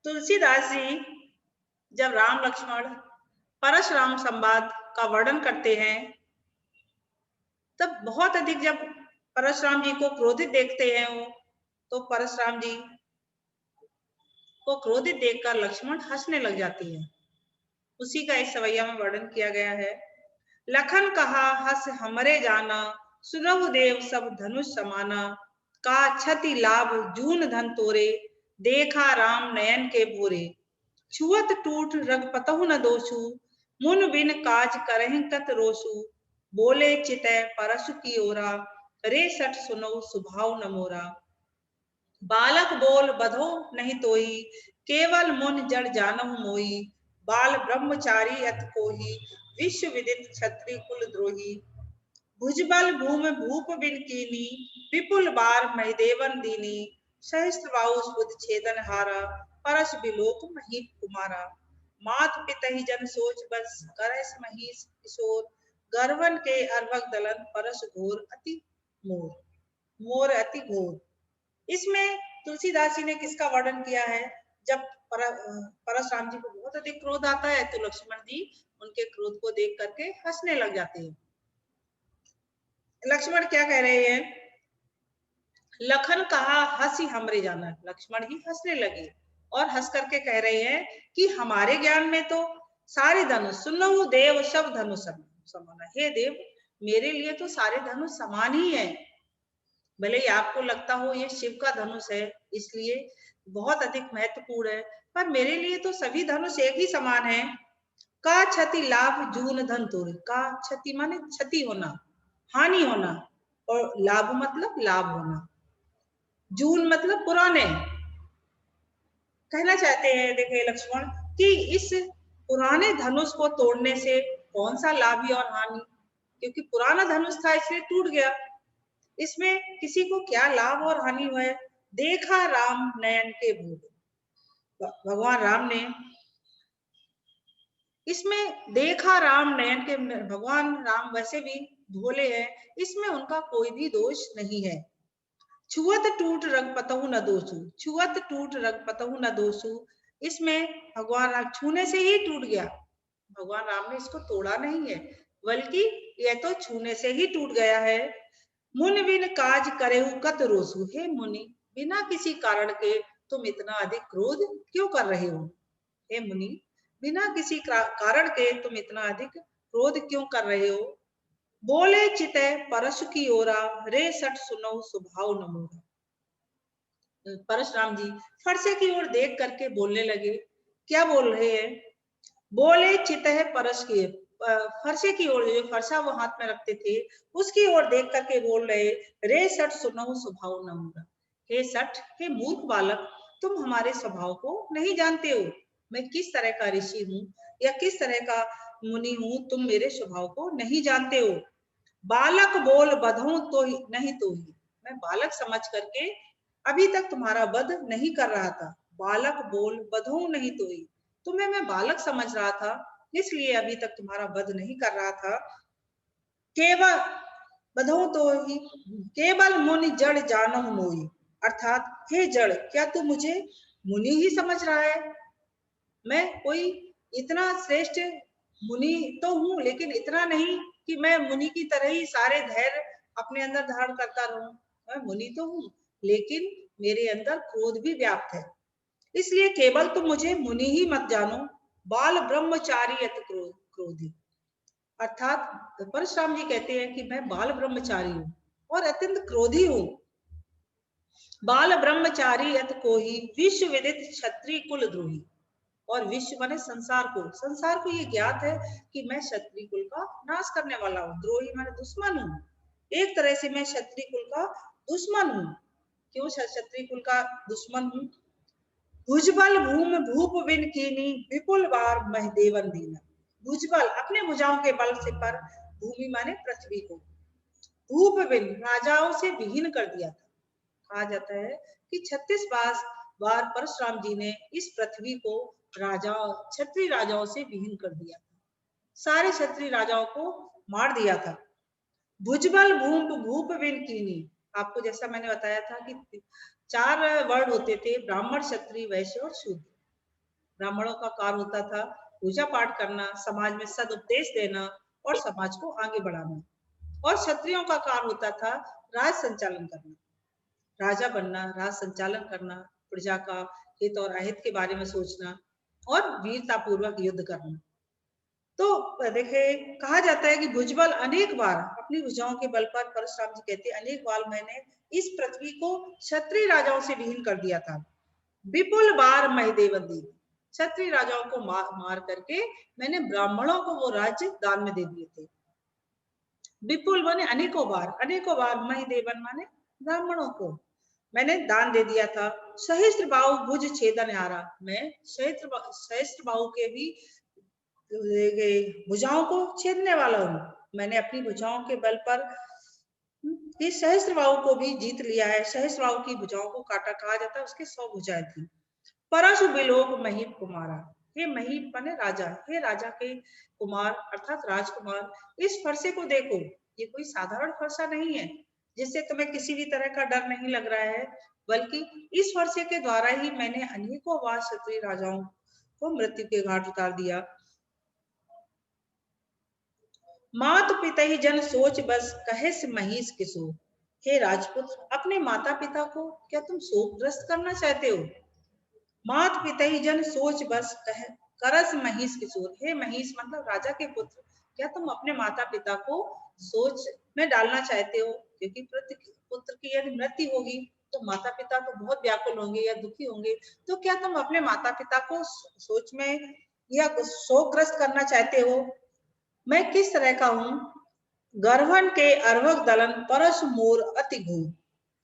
तुलसीदास जी जब राम लक्ष्मण परशुराम संवाद का वर्णन करते हैं, तब बहुत अधिक जब परशुराम जी को क्रोधित देखते हैं वो, तो परशुराम जी को क्रोधित देखकर लक्ष्मण हंसने लग जाती है। उसी का इस सवैया में वर्णन किया गया है। लखन कहा हस हमरे जाना, सुनहु देव सब धनुष समाना, का क्षति लाभ जून धन तोरे, देखा राम नयन के भोरे, छुअत टूट रग पतहु न दोषु, मुन बिन काज करहि कत रोषु, बोले चितै परसु की ओरा, रे सठ सुनौ सुभाव न मोरा, बालक बोल बधो नहीं तोई, केवल मुन जड़ जानहु मोई, बाल ब्रह्मचारी अत कोही, विश्व विदित क्षत्रिय कुल द्रोही, भुजबल भूम भूप बिन कीनी, विपुल बार महिदेवन दीनी, सहस्त्र बाहु सुध छेदन हारा, परस बिलोक मही कुमारा, मात पितहि जन सोच बस, करस महीस किशोर, गर्वन के अर्वक दलन, परस घोर अति मोर, मोर अति घोर। इसमें तुलसीदास जी ने किसका वर्णन किया है? जब परशुराम जी को बहुत अधिक क्रोध आता है तो लक्ष्मण जी उनके क्रोध को देख करके हंसने लग जाते हैं। लक्ष्मण क्या कह रहे हैं? लखन कहा हंसी हमरे जाना, लक्ष्मण जी हंसने लगे और हंस करके कह रहे हैं कि हमारे ज्ञान में तो सारे धनुष, सुनो देव सब धनुष समान, हे देव मेरे लिए तो सारे धनुष समान ही है। भले ही आपको लगता हो ये शिव का धनुष है इसलिए बहुत अधिक महत्वपूर्ण है, पर मेरे लिए तो सभी धनुष एक ही समान है। का क्षति लाभ जून धन तोरे, का क्षति माने क्षति होना, हानि होना, और लाभ मतलब लाभ होना, जून मतलब पुराने। कहना चाहते हैं देखिए लक्ष्मण कि इस पुराने धनुष को तोड़ने से कौन सा लाभ ही और हानि, क्योंकि पुराना धनुष था इसलिए टूट गया, इसमें किसी को क्या लाभ और हानि हुआ है। देखा राम नयन के भोले, भगवान राम ने इसमें देखा राम नयन के, भगवान राम वैसे भी भोले हैं, इसमें उनका कोई भी दोष नहीं है। छुअत टूट रग पतहु न दोषु, छुअत टूट रग पतहु न दोषु, इसमें भगवान राम छूने से ही टूट गया, भगवान राम ने इसको तोड़ा नहीं है, बल्कि यह तो छूने से ही टूट गया है। मुनि बिन काज करेहु कत रोसु, हे मुनि बिना किसी कारण के तुम इतना अधिक क्रोध क्यों कर रहे हो? हे मुनि बिना किसी कारण के तुम इतना अधिक क्रोध क्यों कर रहे हो? बोले चितै परशु की ओरा, रे सठ सुनौ सुभाव न मोरा, परशुराम जी फरसे की ओर देख करके बोलने लगे। क्या बोल रहे हैं? बोले चितह परस की, फरसे की ओर, जो फरसा वो हाथ में रखते थे उसकी ओर देख करके बोल रहे, रे सठ सुनहु स्वभाव न मोरा, हे सठ, हे मूर्ख बालक, तुम हमारे स्वभाव को नहीं जानते हो, मैं किस तरह का ऋषि हूँ या किस तरह का मुनि हूँ, तुम मेरे स्वभाव को नहीं जानते हो। बालक बोल बधूं तो नहीं तो ही, मैं बालक समझ करके अभी तक तुम्हारा वध नहीं कर रहा था, बालक बोल बधूं नहीं तो ही, तुम्हें मैं बालक समझ रहा था इसलिए अभी तक तुम्हारा वध नहीं कर रहा था। केवल बधो तो ही, केवल मुनि जड़ जानो मोई, अर्थात हे जड़ क्या तू मुझे मुनि ही समझ रहा है? मैं कोई इतना श्रेष्ठ मुनि तो हूँ लेकिन इतना नहीं कि मैं मुनि की तरह ही सारे धैर्य अपने अंदर धारण करता रहूं। मैं मुनि तो हूँ लेकिन मेरे अंदर क्रोध भी व्याप्त है, इसलिए केवल तुम मुझे मुनि ही मत जानो। बाल ब्रह्मचारी अत क्रोधी, अर्थात परशुराम जी कहते हैं कि मैं बाल ब्रह्मचारी हूँ और अत्यंत क्रोधी हूँ। बाल ब्रह्मचारी अत कोही, विश्व विदित क्षत्रिय कुल द्रोही, और विश्व माने संसार को, संसार को ये ज्ञात है कि मैं क्षत्रिय कुल का नाश करने वाला हूँ, द्रोही माने दुश्मन हूँ, एक तरह से मैं क्षत्रिय कुल का दुश्मन हूँ। क्यों क्षत्रिय कुल का दुश्मन हूँ? भुजबल भूम भूप बिन कीनी, विपुल बार महदेवन दीना, भुजबल अपने भुजाओं के बल से पर, भूमि माने पृथ्वी को, भूप बिन राजाओं से विहीन कर दिया था। कहा जाता है कि 36 बार परशुराम जी ने इस पृथ्वी को राजाओं, क्षत्रिय राजाओं से विहीन कर दिया था, सारे क्षत्रिय राजाओं को मार दिया था। भुजबल भूप भूप बिन कीनी, आपको जैसा मैंने बताया था कि 4 वर्ड होते थे, ब्राह्मण क्षत्रिय वैश्य और शूद्र, ब्राह्मणों का कार्य होता था पूजा पाठ करना, समाज में सदुपदेश देना और समाज को आगे बढ़ाना। और क्षत्रियों का कार्य होता था राज संचालन करना, राजा बनना, राज संचालन करना, प्रजा का हित और अहित के बारे में सोचना और वीरता पूर्वक युद्ध करना। तो देखिए, कहा जाता है कि भुजबल अनेक बार अपनी भुजाओं के बल पर, परशुराम जी कहते हैं, अनेक बार मैंने इस पृथ्वी को क्षत्रिय राजाओं से विहीन कर दिया था। विपुल बार महिदेवन दी, क्षत्रिय राजाओं को मार करके मैंने ब्राह्मणों को वो राज्य दान में दे दिए थे। विपुल माने अनेकों बार महिदेवन माने ब्राह्मणों को मैंने दान दे दिया था। सहस्त्र बाहु भुज छेदन हारा, मैं सहस्त्र बाहु के भी भुजाओं को छेदने वाला हूँ। मैंने अपनी भुजाओं के बल पर इस सहस्त्रबाहु को भी जीत लिया है। सहस्त्रबाहु की भुजाओं को काटा, कहा जाता है उसके 100 भुजाएं थी। परशु बिलोक महीप कुमारा, हे महीप माने राजा, हे राजा के कुमार अर्थात राजकुमार, इस फरसे को देखो, ये कोई साधारण फरसा नहीं है जिससे तुम्हें किसी भी तरह का डर नहीं लग रहा है, बल्कि इस फरसे के द्वारा ही मैंने अनेकों बार क्षत्रिय राजाओं को मृत्यु के घाट उतार दिया। मात पिता ही जन सोच बस कहे से महिष किसो, हे राजपुत्र अपने माता पिता को क्या तुम शोकग्रस्त करना चाहते हो? मात पिता ही जन सोच बस कह करस महिष किशोर, हे महिष मतलब राजा के पुत्र, क्या तुम अपने माता पिता को सोच में डालना चाहते हो? क्योंकि पुत्र की यदि मृत्यु होगी तो माता पिता तो बहुत व्याकुल होंगे या दुखी होंगे, तो क्या तुम अपने माता पिता को सोच में या शोकग्रस्त करना चाहते हो? मैं किस तरह का हूं? गर्भन के अर्भक दलन परस मोर अति घोर,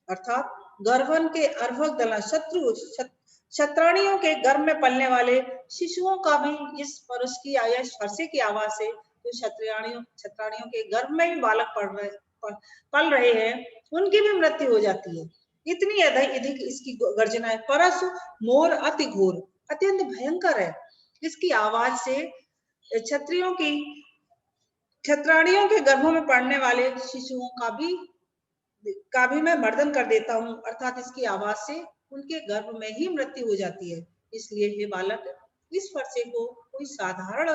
अर्थात गर्भन के अर्भक दलन शत्राणियों के गर्भ में पलने वाले शिशुओं का भी इस परस की या फरसे की आवाज से जो छत्राणियों के गर्भ में भी बालक पल रहे हैं उनकी भी मृत्यु हो जाती है। इतनी अधिक इसकी गर्जना है। परस मोर अति घोर, अत्यंत भयंकर है। इसकी आवाज से क्षत्रियों की छत्राणियों के गर्भों में पड़ने वाले शिशुओं का भी मैं मर्दन कर देता हूँ, अर्थात इसकी आवाज से उनके गर्भ में ही मृत्यु हो जाती है। इसलिए हे बालक, इस फरसे को कोई साधारण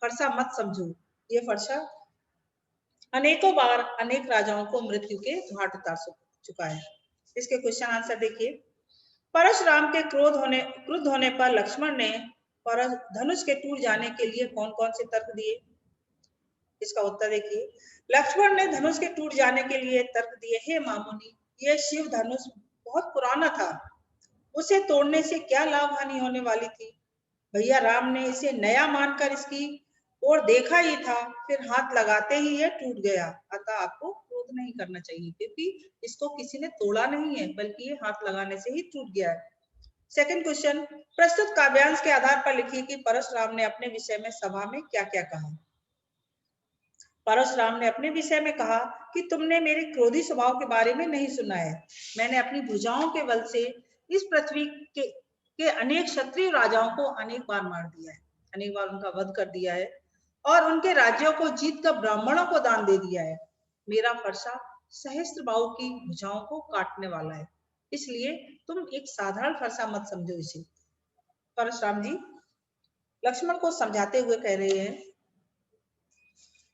फरसा मत समझो। ये फरसा अनेकों बार अनेक राजाओं को मृत्यु के घाट उतार चुका है। इसके क्वेश्चन आंसर देखिए। परशुराम के क्रुद्ध होने पर लक्ष्मण ने धनुष के टूट जाने के लिए कौन कौन से तर्क दिए? इसका उत्तर देखिए। लक्ष्मण ने धनुष के टूट जाने के लिए तर्क दिए, हे मामुनि, यह शिव धनुष बहुत पुराना था, उसे तोड़ने से क्या लाभ हानि होने वाली थी? भैया राम ने इसे नया मानकर इसकी ओर देखा ही था, फिर हाथ लगाते ही यह टूट गया। अतः आपको क्रोध नहीं करना चाहिए, क्योंकि इसको किसी ने तोड़ा नहीं है, बल्कि ये हाथ लगाने से ही टूट गया है। सेकंड क्वेश्चन, प्रस्तुत काव्यांश के आधार पर लिखिए कि परशुराम ने अपने विषय में सभा में क्या क्या कहा। परशुराम ने अपने विषय में कहा कि तुमने मेरे क्रोधी स्वभाव के बारे में नहीं सुना है। मैंने अपनी भुजाओं के बल से इस पृथ्वी के अनेक क्षत्रिय राजाओं को अनेक बार मार दिया है, अनेक बार उनका वध कर दिया है और उनके राज्यों को जीत कर ब्राह्मणों को दान दे दिया है। मेरा फरसा सहस्त्रबाहु की भुजाओं को काटने वाला है, इसलिए तुम एक साधारण फरसा मत समझो इसे। परशुराम जी लक्ष्मण को समझाते हुए कह रहे हैं।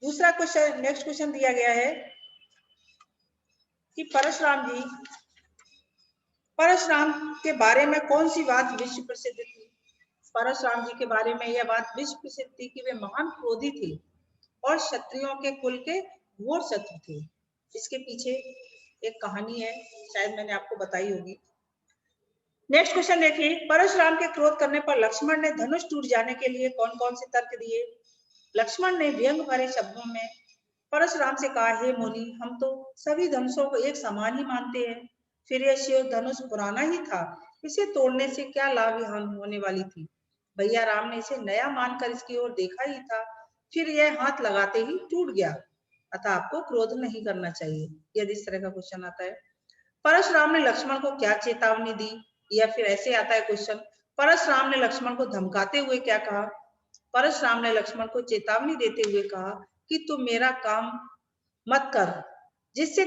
दूसरा क्वेश्चन, नेक्स्ट क्वेश्चन दिया गया है कि परशुराम के बारे में कौन सी बात विश्व प्रसिद्ध थी? परशुराम जी के बारे में यह बात विश्व प्रसिद्ध थी कि वे महान क्रोधी थे और क्षत्रियों के कुल के घोर शत्रु थे। इसके पीछे एक कहानी है, शायद मैंने आपको बताई होगी। नेक्स्ट क्वेश्चन देखिए। परशुराम के क्रोध करने पर लक्ष्मण ने धनुष टूट जाने के लिए कौन कौन से तर्क दिए? लक्ष्मण ने व्यंग भरे शब्दों में परशुराम से कहा, हे मुनि, हम तो सभी धनुषों को एक समान ही मानते हैं। फिर यह शिव धनुष पुराना ही था, इसे तोड़ने से क्या लाभ हानि होने वाली थी? भैया राम ने इसे नया मानकर इसकी ओर देखा ही था, फिर यह हाथ लगाते ही टूट गया। अतः आपको क्रोध नहीं करना चाहिए। यदि इस तरह का क्वेश्चन आता है। परशुराम ने लक्ष्मण को क्या चेतावनी दी? या फिर ऐसे आता है क्वेश्चन, परशुराम ने लक्ष्मण को धमकाते हुए क्या कहा? परशुराम ने लक्ष्मण को चेतावनी देते हुए कहा कि तू मेरा काम मत कर, जिससे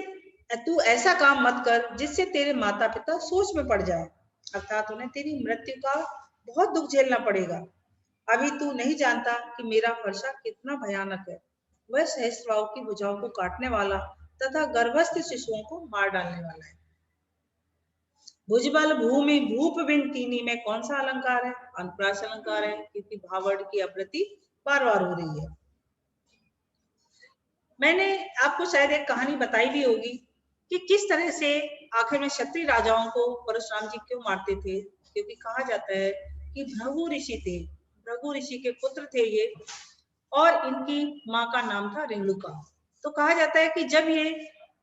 तू ऐसा काम मत कर जिससे तेरे माता पिता सोच में पड़ जाए, अर्थात उन्हें तेरी मृत्यु का बहुत दुख झेलना पड़ेगा। अभी तू नहीं जानता कि मेरा फरसा कितना भयानक है। वह सहस्त्रबाहु की भुजाओं को काटने वाला तथा गर्भस्थ शिशुओं को मार डालने वाला है। भुजबल भूमि भूप बिन कीनी में कौन सा अलंकार है? अनुप्रास अलंकार है, क्योंकि भावड़ की आवृत्ति बार बार हो रही है। मैंने आपको शायद एक कहानी बताई भी होगी कि किस तरह से आखिर में क्षत्रिय राजाओं को परशुराम जी क्यों मारते थे, क्योंकि कहा जाता है कि भृगु ऋषि थे, भृगु ऋषि के पुत्र थे ये, और इनकी माँ का नाम था रेणुका। तो कहा जाता है कि जब ये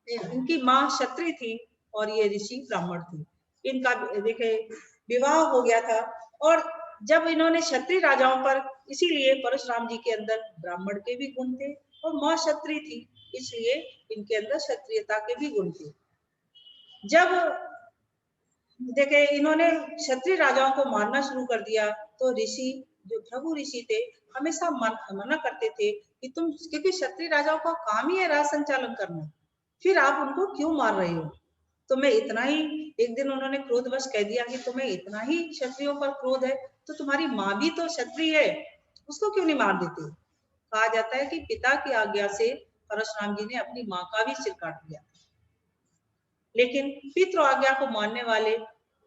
इनकी माँ क्षत्रिय थी और ये ऋषि ब्राह्मण थे, इनका देखे विवाह हो गया था, और जब इन्होंने क्षत्रिय राजाओं पर, इसीलिए परशुराम जी के अंदर ब्राह्मण के भी गुण थे और माँ क्षत्रिय थी, इसलिए इनके अंदर क्षत्रियता के भी गुण थे। जब देखे इन्होंने क्षत्रिय राजाओं को मारना शुरू कर दिया तो ऋषि, जो भृगु ऋषि थे, हमेशा मना करते थे कि तुम, क्योंकि क्षत्रिय राजाओं का काम ही है राज संचालन करना, फिर आप उनको क्यों मार रहे हो? तुम्हें इतना ही, एक दिन उन्होंने क्रोधवश कह दिया कि तुम्हें इतना ही क्षत्रियों पर क्रोध है तो तुम्हारी माँ भी तो क्षत्रिय है, उसको क्यों नहीं मार देते? कहा जाता है कि पिता की आज्ञा से परशुराम जी ने अपनी माँ का भी सिर काट दिया, लेकिन पितृ आज्ञा को मानने वाले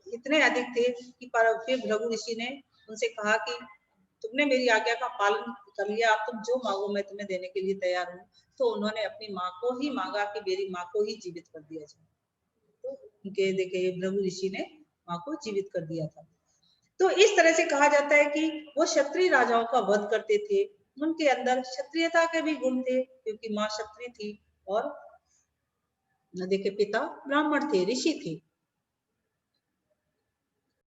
इतने अधिक थे कि फिर भृगु ऋषि ने उनसे कहा कि तुमने मेरी आज्ञा का पालन कर लिया, अब तुम जो मांगो मैं तुम्हें देने के लिए तैयार हूँ। तो उन्होंने अपनी माँ को ही मांगा कि मेरी माँ को ही जीवित कर दिया जाए। तो उनके देखे भृगु ऋषि ने माँ को जीवित कर दिया था। तो इस तरह से कहा जाता है कि वो क्षत्रिय राजाओं का वध करते थे, उनके अंदर क्षत्रियता के भी गुण थे, क्योंकि माँ क्षत्रिय थी और देखिए पिता ब्राह्मण थे, ऋषि थे।